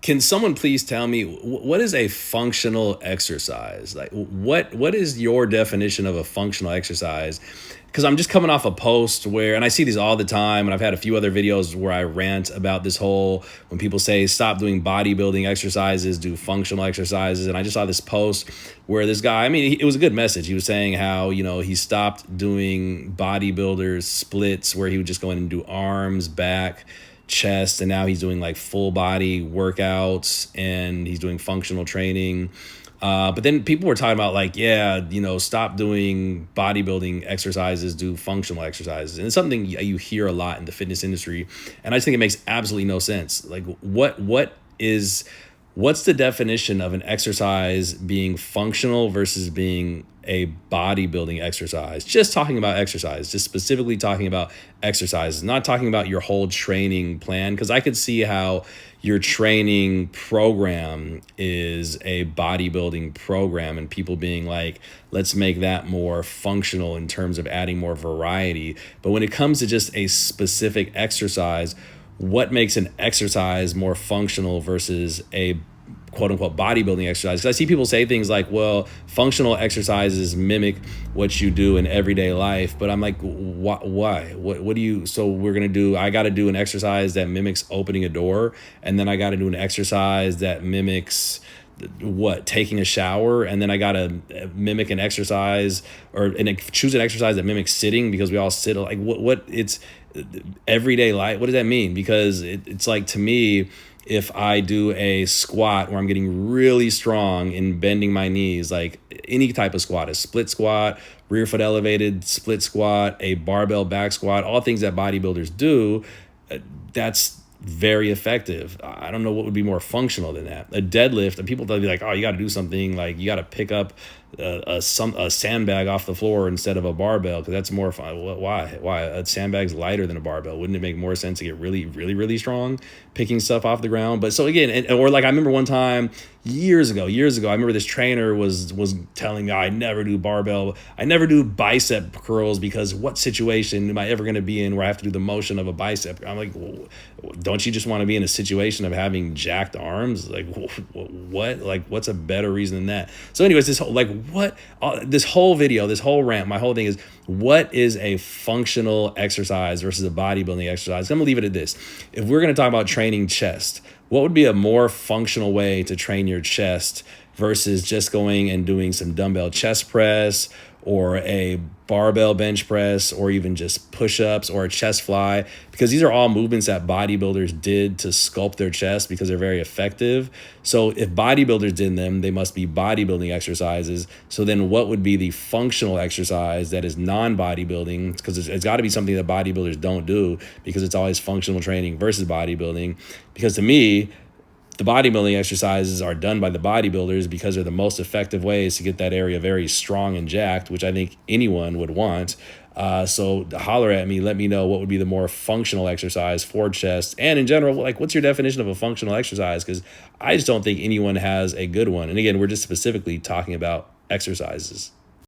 Can someone please tell me what is a functional exercise? Like what is your definition of a functional exercise? Because I'm just coming off a post where, and I see these all the time, and I've had a few other videos where I rant about this whole, when people say stop doing bodybuilding exercises, do functional exercises. And I just saw this post where this guy, I mean, it was a good message. He was saying how, he stopped doing bodybuilders splits where he would just go in and do arms, back, chest, and now he's doing like full body workouts and he's doing functional training. But then people were talking about like, stop doing bodybuilding exercises, do functional exercises. And it's something you hear a lot in the fitness industry. And I just think it makes absolutely no sense. Like what's the definition of an exercise being functional versus being a bodybuilding exercise? Just talking about exercise, just specifically talking about exercises, not talking about your whole training plan. Because I could see how your training program is a bodybuilding program and people being like, let's make that more functional in terms of adding more variety. But when it comes to just a specific exercise, what makes an exercise more functional versus a quote unquote bodybuilding exercise? Because I see people say things like, well, functional exercises mimic what you do in everyday life. But I'm like, why? What do you, so we're going to do, I got to do an exercise that mimics opening a door. And then I got to do an exercise that mimics taking a shower. And then I got to mimic an exercise and choose an exercise that mimics sitting because we all sit. Like what it's everyday life. What does that mean? Because it's like, to me, if I do a squat where I'm getting really strong in bending my knees, like any type of squat, a split squat, rear foot elevated split squat, a barbell back squat, all things that bodybuilders do, that's very effective. I don't know what would be more functional than that. A deadlift, and people they'll be like, oh, you got to do something like you got to pick up a sandbag off the floor instead of a barbell because that's more fun. Why? A sandbag's lighter than a barbell. Wouldn't it make more sense to get really, really, really strong picking stuff off the ground? But so again, or like I remember one time years ago, I remember this trainer was telling me, I never do barbell. I never do bicep curls because what situation am I ever going to be in where I have to do the motion of a bicep? I'm like, well, don't you just want to be in a situation of having jacked arms? Like what? Like what's a better reason than that? So anyways, this whole video, this whole rant, my whole thing is, what is a functional exercise versus a bodybuilding exercise? I'm gonna leave it at this. If we're gonna talk about training chest, what would be a more functional way to train your chest versus just going and doing some dumbbell chest press or a barbell bench press or even just push-ups or a chest fly? Because these are all movements that bodybuilders did to sculpt their chest because they're very effective. So if bodybuilders did them, they must be bodybuilding exercises. So then what would be the functional exercise that is non-bodybuilding? Because it's got to be something that bodybuilders don't do because it's always functional training versus bodybuilding. Because to me, the bodybuilding exercises are done by the bodybuilders because they're the most effective ways to get that area very strong and jacked, which I think anyone would want. So holler at me, let me know what would be the more functional exercise for chest. And in general, like, what's your definition of a functional exercise? Because I just don't think anyone has a good one. And again, we're just specifically talking about exercises.